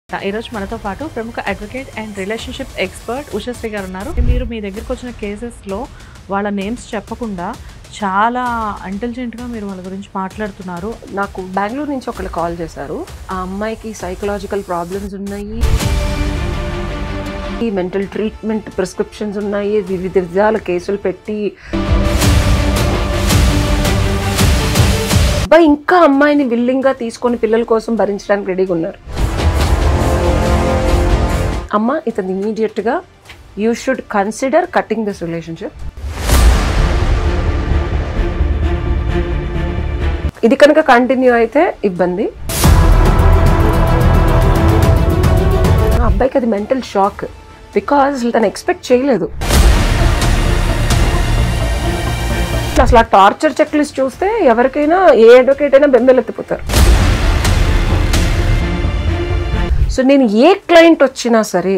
ఈరోజు మనతో పాటు ప్రముఖ advocate and relationship expert Ushasri గారు ఉన్నారు. మీరు మీ దగ్గరికి వచ్చిన కేసెస్లో వాళ్ళ నేమ్స్ చెప్పకుండా చాలా ఇంటెలిజెంట్గా మీరు వాళ్ళ గురించి మాట్లాడుతున్నారు. నాకు బెంగళూరు నుంచి ఒకళ్ళు కాల్ చేశారు. ఆ అమ్మాయికి సైకలాజికల్ ప్రాబ్లమ్స్ ఉన్నాయి, మెంటల్ ట్రీట్మెంట్ ప్రిస్క్రిప్షన్స్ ఉన్నాయి, వివిధ విధాల కేసులు పెట్టి ఇంకా అమ్మాయిని విల్లింగ్గా తీసుకొని పిల్లల కోసం భరించడానికి రెడీగా ఉన్నారు. అమ్మ, ఇతను ఇమీడియట్గా you should consider cutting this relationship. ఇది కనుక కంటిన్యూ అయితే ఇబ్బంది. ఆ అబ్బాయికి అది మెంటల్ షాక్, బికాజ్ తను ఎక్స్పెక్ట్ చేయలేదు. అసలు ఆ టార్చర్ చెక్ లిస్ట్ చూస్తే ఎవరికైనా ఏ అడ్వకేట్ అయినా బెంబేలెత్తిపోతారు. సో నేను ఏ క్లయింట్ వచ్చినా సరే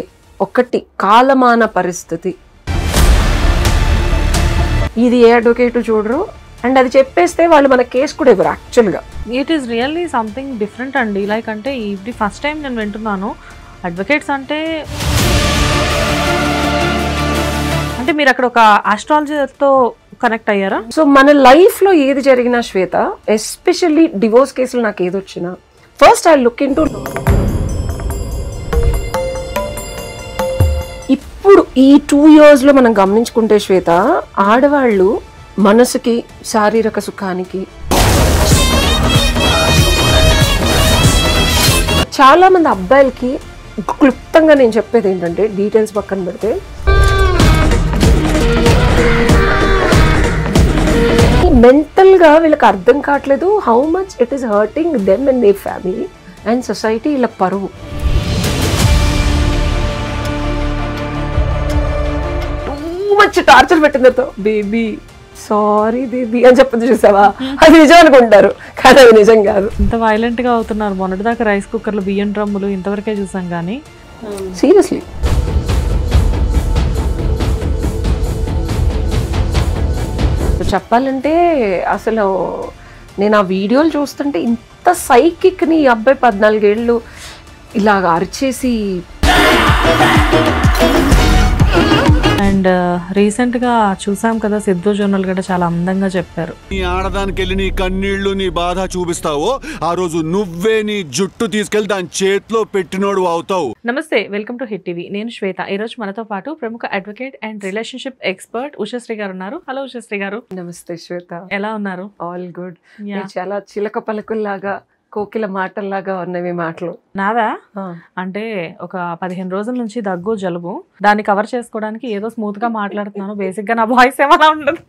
ఒకటి కాలమాన పరిస్థితి, ఇది ఏ అడ్వకేట్ చూడరు అండ్ అది చెప్పేస్తే వాళ్ళు మన కేసు కూడా ఇవ్వరు. యాక్చువల్గా it is really something different అండి. లైక్ అంటే ఇది ఫస్ట్ టైం నేను వింటున్నాను. అడ్వకేట్స్ అంటే మీరు అక్కడ ఒక ఆస్ట్రాలజర్తో కనెక్ట్ అయ్యారా? సో మన లైఫ్లో ఏది జరిగినా శ్వేత, ఎస్పెషల్లీ డివోర్స్ కేసులు నాకు ఏది వచ్చినా first I look in to. ఇప్పుడు ఈ 2 yearsలో మనం గమనించుకుంటే శ్వేత, ఆడవాళ్ళు మనసుకి శారీరక సుఖానికి చాలా మంది అబ్బాయిలకి క్లుప్తంగా నేను చెప్పేది ఏంటంటే, డీటెయిల్స్ పక్కన పెడితే, మెంటల్గా వీళ్ళకి అర్థం కావట్లేదు how much it is hurting them and their family and society. ఇలా పరువు టూ మచ్ టార్చర్ పెట్టిందతో, బేబీ సారీ బేబీ అని చెప్పదు చూసావా, అది నిజం అనుకుంటారు కానీ అది నిజం కాదు. ఇంత వైలెంట్గా అవుతున్నారు. మొన్నటిదాకా రైస్ కుక్కర్లు, బియ్యం డ్రమ్ములు ఇంతవరకే చూసాం కానీ సీరియస్లీ చెప్పాలంటే అసలు నేను ఆ వీడియోలు చూస్తుంటే ఇంత సైకిక్ని ఈ అబ్బాయి 14 ఏళ్ళు ఇలాగ అరిచేసి. అండ్ రీసెంట్గా చూసాం కదా, సిద్ధు జోనల్ గడ్డ చాలా అందంగా చెప్పారు, నీ ఆడదానికి వెళ్ళి నీ కన్నీళ్లు నీ బాధ చూపిస్తావో ఆ రోజు నువ్వే నీ జుట్టు తీసుకెళ్లి దాని చేతిలో పెట్టినోడు అవుతావు. నమస్తే, వెల్కమ్ టు హిట్ టీవీ. నేను శ్వేత. ఈరోజు మనతో పాటు ప్రముఖ advocate and relationship expert Ushasri గారు ఉన్నారు. హలో ఉషశ్రీ గారు. నమస్తే శ్వేత, ఎలా ఉన్నారు? All good. చాలా చిలక పలుకుల్లాగా, కోకిల మాటల్లాగా ఉన్నవి మాటలు. నాదా అంటే ఒక 15 రోజుల నుంచి దగ్గు, జలుబు, దాన్ని కవర్ చేసుకోవడానికి ఏదో స్మూత్ గా మాట్లాడుతున్నాను. బేసిక్ గా నా వాయిస్ ఏమైనా ఉండదు.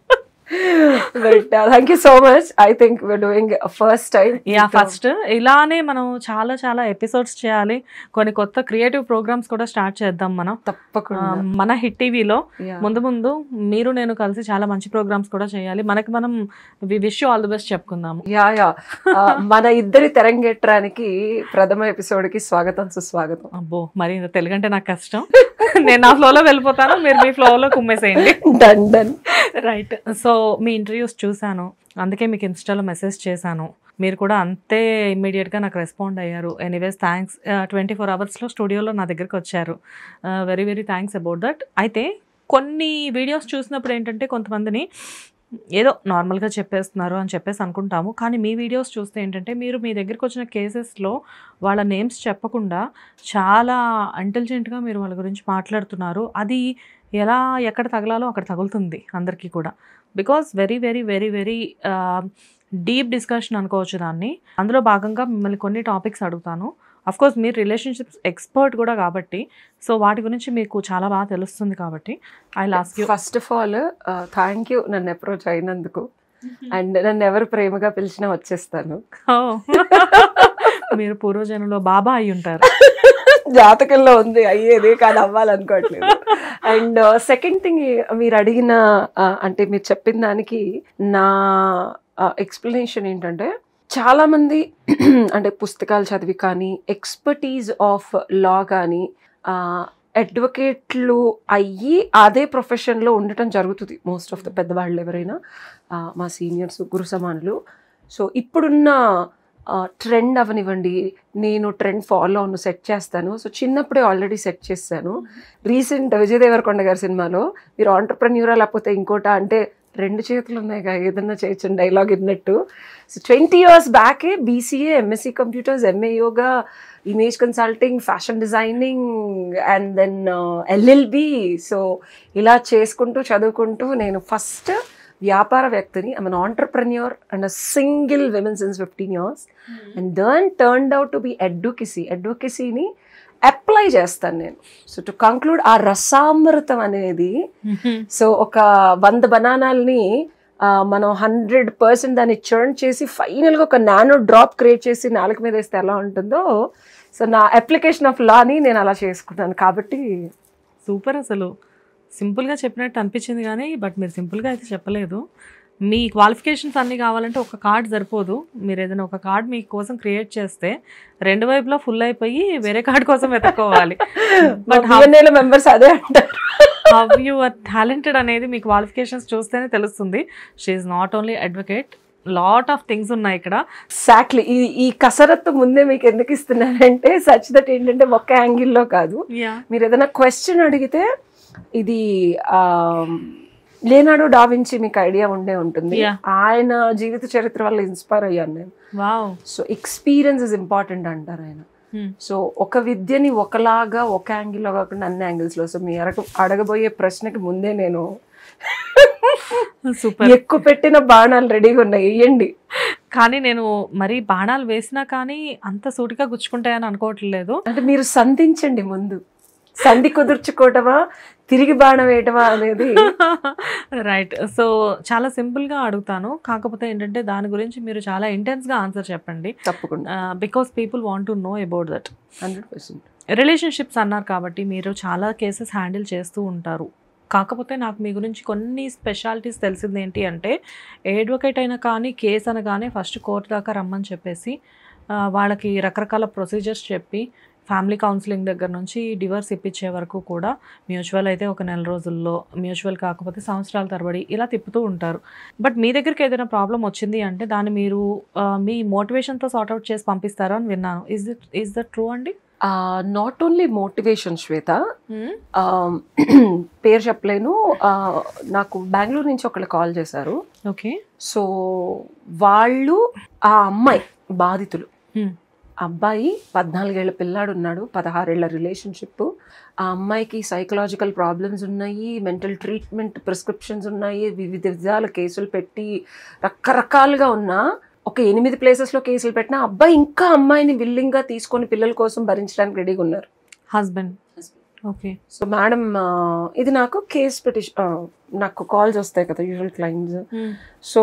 But thank you so much. I think we're doing a first time. First ఇలానే మనం చాలా చాలా ఎపిసోడ్స్ చేయాలి. కొన్ని కొత్త క్రియేటివ్ ప్రోగ్రామ్స్ కూడా స్టార్ట్ చేద్దాం మనం తప్పకుండా మన హిట్ టీవీలో. ముందు ముందు మీరు నేను కలిసి చాలా మంచి ప్రోగ్రామ్స్ కూడా చేయాలి. మనకి మనం wish you all the best చెప్పుకుందాము. మన ఇద్దరి తెరంగేట్రానికి ప్రథమ ఎపిసోడ్ కి స్వాగతం, సుస్వాగతం. అబ్బో, మరి తెలుగు అంటే నాకు కష్టం. నేను నా ఫ్లోలో వెళ్ళిపోతాను, మీరు మీ ఫ్లోలో కుమ్మేసేయండి. Done done. రైట్. సో మీ ఇంటర్వ్యూస్ చూశాను, అందుకే మీకు ఇన్స్టాలో మెసేజ్ చేశాను. మీరు కూడా అంతే ఇమ్మీడియట్గా నాకు రెస్పాండ్ అయ్యారు. Anyways thanks. 24 అవర్స్లో స్టూడియోలో నా దగ్గరికి వచ్చారు. Very very thanks about that. అయితే కొన్ని వీడియోస్ చూసినప్పుడు ఏంటంటే కొంతమందిని ఏదో నార్మల్గా చెప్పేస్తున్నారు అని చెప్పేసి అనుకుంటాము. కానీ మీ వీడియోస్ చూస్తే ఏంటంటే మీరు మీ దగ్గరికి వచ్చిన కేసెస్లో వాళ్ళ నేమ్స్ చెప్పకుండా చాలా ఇంటెలిజెంట్గా మీరు వాళ్ళ గురించి మాట్లాడుతున్నారు. అది ఎలా ఎక్కడ తగలాలో అక్కడ తగులుతుంది అందరికీ కూడా. Because very very very very deep discussion అనుకోవచ్చు దాన్ని. అందులో భాగంగా మిమ్మల్ని కొన్ని టాపిక్స్ అడుగుతాను. అఫ్కోర్స్ మీరు రిలేషన్షిప్స్ ఎక్స్పర్ట్ కూడా కాబట్టి, సో వాటి గురించి మీకు చాలా బాగా తెలుస్తుంది కాబట్టి I last you. First of all thank you నన్ను అప్రోచ్ అయినందుకు. అండ్ నన్ను ఎవరు ప్రేమగా పిలిచినా వచ్చేస్తాను. మీరు పూర్వజన్మలో బాబా అయి ఉంటారు. జాతకంలో ఉంది, అయ్యేది కానీ అవ్వాలనుకోవట్లేదు. అండ్ సెకండ్ థింగ్, మీరు అడిగిన అంటే మీరు చెప్పిన దానికి నా ఎక్స్ప్లెనేషన్ ఏంటంటే, చాలామంది అంటే పుస్తకాలు చదివి కానీ, ఎక్స్పర్టీజ్ ఆఫ్ లా కానీ, అడ్వకేట్లు అయ్యి అదే ప్రొఫెషన్లో ఉండటం జరుగుతుంది. మోస్ట్ ఆఫ్ ద పెద్దవాళ్ళు ఎవరైనా, మా సీనియర్స్, గురు సమానులు. సో ఇప్పుడున్న ట్రెండ్ అవనివ్వండి, నేను ట్రెండ్ ఫాలో అవును, సెట్ చేస్తాను. సో చిన్నప్పుడే ఆల్రెడీ సెట్ చేశాను. రీసెంట్ విజయ్ దేవరకొండ గారి సినిమాలో మీరు ఆంటర్ప్రెన్యూరా లేకపోతే ఇంకోటా అంటే 2 చేతులు ఉన్నాయిగా, ఏదన్నా చేయొచ్చు డైలాగ్ విన్నట్టు. సో 20 years బ్యాకే BCA, MSc computers, MA yoga, image consulting, fashion designing and then LLB. So ఇలా చేసుకుంటూ చదువుకుంటూ నేను ఫస్ట్ వ్యాపారవేత్తని, I'm an entrepreneur and a single women since 15 years. And then turned out to be అడ్వొకేసీని apply చేస్తాను నేను. So to conclude, ఆ రసామృతం అనేది, సో ఒక 100 బనానాల్ని మనం 100% దాన్ని చర్న్ చేసి ఫైనల్గా ఒక నానో డ్రాప్ క్రియేట్ చేసి నాలుగు మీద వేస్తే ఎలా ఉంటుందో, సో నా అప్లికేషన్ ఆఫ్ లాని నేను అలా చేసుకున్నాను. కాబట్టి సూపర్. అసలు సింపుల్గా చెప్పినట్టు అనిపించింది కానీ బట్ మీరు సింపుల్గా అయితే చెప్పలేదు. మీ క్వాలిఫికేషన్స్ అన్నీ కావాలంటే ఒక కార్డ్ సరిపోదు. మీరు ఏదైనా ఒక కార్డ్ మీ కోసం క్రియేట్ చేస్తే 2 వైపులా ఫుల్ అయిపోయి వేరే కార్డ్ కోసం వెతుక్కోవాలి. బట్ మెంబర్స్ అదే అంటారు. హౌ యు ఆర్ టాలెంటెడ్ అనేది మీ క్వాలిఫికేషన్స్ చూస్తేనే తెలుస్తుంది. She is not only advocate, lot of things ఉన్నాయి ఇక్కడ. ఎగ్జాక్ట్లీ. ఈ కసరత్తు ముందే మీకు ఎందుకు ఇస్తున్నానంటే సచ్ దట్ ఏంటంటే ఒక్క యాంగిల్లో కాదు. మీరు ఏదైనా క్వశ్చన్ అడిగితే, ఇది లియోనార్డో డా వించి మీకు ఐడియా ఉండే ఉంటుంది, ఆయన జీవిత చరిత్ర వల్ల ఇన్స్పైర్ అయ్యాను నేను. సో ఎక్స్పీరియన్స్ ఇస్ ఇంపార్టెంట్ అంటారు ఆయన. సో ఒక విద్యని ఒకలాగా ఒక యాంగిల్లో కాకుండా అన్ని యాంగిల్స్ లో. సో మీ అడగబోయే ప్రశ్నకి ముందే నేను ఎక్కువ పెట్టిన బాణాలు రెడీగా ఉన్నాయి, వేయండి. కానీ నేను మరి బాణాలు వేసినా కానీ అంత సూటిగా గుచ్చుకుంటాయని అనుకోవట్లేదు. అంటే మీరు సంధించండి ముందు, సంధి కుదుర్చుకోవటమా తిరిగి బాణం వేయటమా అనేది. రైట్. సో చాలా సింపుల్గా అడుగుతాను, కాకపోతే ఏంటంటే దాని గురించి మీరు చాలా ఇంటెన్స్గా ఆన్సర్ చెప్పండి. తప్పకుండా. Because people want to know about that. 100%. Relationships అన్నారు కాబట్టి మీరు చాలా కేసెస్ హ్యాండిల్ చేస్తూ ఉంటారు. కాకపోతే నాకు మీ గురించి కొన్ని స్పెషాలిటీస్ తెలిసింది ఏంటి అంటే, అడ్వకేట్ అయినా కానీ కేసు అనగానే ఫస్ట్ కోర్టు దాకా రమ్మని చెప్పేసి వాళ్ళకి రకరకాల ప్రొసీజర్స్ చెప్పి ఫ్యామిలీ కౌన్సిలింగ్ దగ్గర నుంచి డివర్స్ ఇప్పించే వరకు కూడా, మ్యూచువల్ అయితే ఒక 1 నెల రోజుల్లో, మ్యూచువల్ కాకపోతే సంవత్సరాల తరబడి ఇలా తిప్పుతూ ఉంటారు. బట్ మీ దగ్గరికి ఏదైనా ప్రాబ్లం వచ్చింది అంటే దాన్ని మీరు మీ మోటివేషన్తో సార్ట్అవుట్ చేసి పంపిస్తారా అని విన్నాను. ఈజ్ దట్ ట్రూ అండి? నాట్ ఓన్లీ మోటివేషన్ శ్వేత, పేరు చెప్పలేను, నాకు బెంగళూరు నుంచి ఒకళ్ళు కాల్ చేశారు. ఓకే. సో వాళ్ళు, ఆ అమ్మాయి బాధితులు, అబ్బాయి 14 ఏళ్ల పిల్లాడు ఉన్నాడు, 16 ఏళ్ల రిలేషన్షిప్. ఆ అమ్మాయికి సైకలాజికల్ ప్రాబ్లమ్స్ ఉన్నాయి, మెంటల్ ట్రీట్మెంట్ ప్రిస్క్రిప్షన్స్ ఉన్నాయి, వివిధ విధాల కేసులు పెట్టి రకరకాలుగా ఉన్నా, ఒక 8 ప్లేసెస్లో కేసులు పెట్టినా అబ్బాయి ఇంకా అమ్మాయిని విల్లింగ్గా తీసుకొని పిల్లల కోసం భరించడానికి రెడీగా ఉన్నారు. హస్బెండ్. ఓకే. సో మేడం, ఇది నాకు కేస్ పిటిషన్, నాకు కాల్స్ వస్తాయి కదా యూజువల్ క్లయింట్స్. సో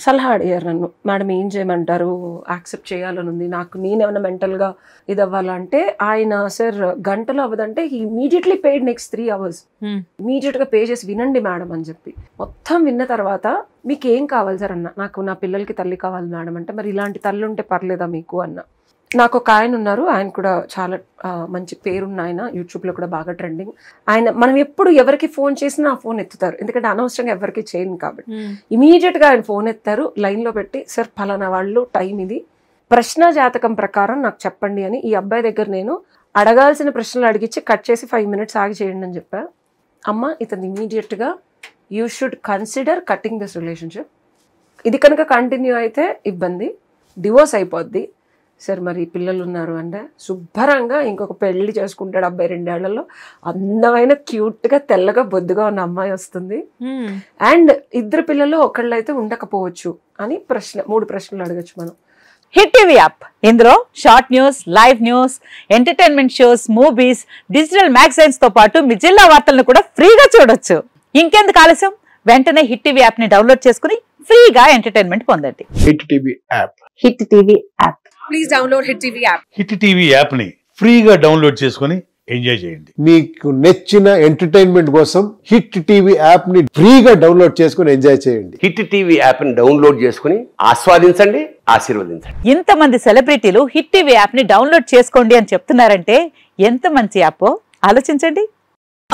సలహా అడిగారు నన్ను, మేడం ఏం చేయమంటారు, యాక్సెప్ట్ చేయాలని ఉంది నాకు, నేనేమన్నా మెంటల్గా ఇది అవ్వాలంటే. ఆయన సార్ గంటలో అవ్వదంటే he immediately paid next 3 hours. ఇమీడియట్గా పే చేసి వినండి మేడం అని చెప్పి మొత్తం విన్న తర్వాత, మీకు ఏం కావాలి సార్ అన్న, నాకు నా పిల్లలకి తల్లి కావాలి మేడం అంటే, మరి ఇలాంటి తల్లి ఉంటే పర్లేదా మీకు అన్న. నాకు ఒక ఆయన ఉన్నారు, ఆయన కూడా చాలా మంచి పేరున్న ఆయన, యూట్యూబ్లో కూడా బాగా ట్రెండింగ్ ఆయన. మనం ఎప్పుడు ఎవరికి ఫోన్ చేసినా ఆ ఫోన్ ఎత్తుతారు, ఎందుకంటే అనవసరంగా ఎవరికి చేయను కాబట్టి. ఇమీడియట్గా ఆయన ఫోన్ ఎత్తారు, లైన్లో పెట్టి, సార్ ఫలానా వాళ్ళు, టైం ఇది, ప్రశ్న జాతకం ప్రకారం నాకు చెప్పండి అని. ఈ అబ్బాయి దగ్గర నేను అడగాల్సిన ప్రశ్నలు అడిగించి కట్ చేసి 5 minutes ఆగి చేయండి అని చెప్పా. అమ్మ, ఇతను ఇమీడియట్గా you should consider cutting this relationship. ఇది కనుక కంటిన్యూ అయితే ఇబ్బంది, డివోర్స్ అయిపోద్ది. సార్ మరి పిల్లలు ఉన్నారు అంటే, శుభ్రంగా ఇంకొక పెళ్లి చేసుకుంటాడు అబ్బాయి 2 ఏళ్లలో. అందమైన క్యూట్గా తెల్లగా బొద్దుగా ఉన్న అమ్మాయి వస్తుంది, అండ్ 2 పిల్లలు ఒకళ్ళైతే ఉండకపోవచ్చు అని 3 ప్రశ్నలు అడగచ్చు మనం. హిట్ టీవీ యాప్, ఇందులో short news, live news, entertainment shows, movies, digital magazines తో పాటు మీ జిల్లా వార్తలను కూడా ఫ్రీగా చూడొచ్చు. ఇంకెందుకు ఆలస్యం, వెంటనే హిట్ టీవీ యాప్ ని డౌన్లోడ్ చేసుకుని ఫ్రీగా ఎంటర్టైన్మెంట్ పొందండి. Hit TV app. Hit TV app. Please download hit TV app. Hit TV app ని ఫ్రీగా డౌన్లోడ్ చేసుకుని ఎంజాయ్ చేయండి. మీకు నచ్చిన ఎంటర్టైన్మెంట్ కోసం హిట్ టీవీ యాప్ ని ఫ్రీగా డౌన్లోడ్ చేసుకుని ఎంజాయ్ చేయండి. హిట్ టీవీ యాప్ ని డౌన్లోడ్ చేసుకుని ఆస్వాదించండి, ఆశీర్వదించండి. ఇంతమంది సెలబ్రిటీలు హిట్ టీవీ యాప్ ని డౌన్లోడ్ చేసుకోండి అని చెప్తున్నారంటే ఎంత మంచి యాప్ ఆలోచించండి.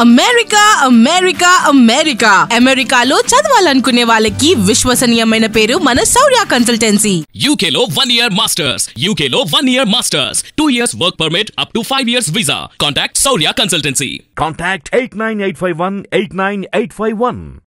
అమెరికా అమెరికా అమెరికా అమెరికాలో చదవాలనుకునే వాళ్ళకి విశ్వసనీయమైన పేరు మన శౌర్య కన్సల్టెన్సీ. UK లో 1 year masters, UK లో 1 year masters, 2 years work permit up to 5 years visa. Contact Shaurya Consultancy. Contact 89851 89851.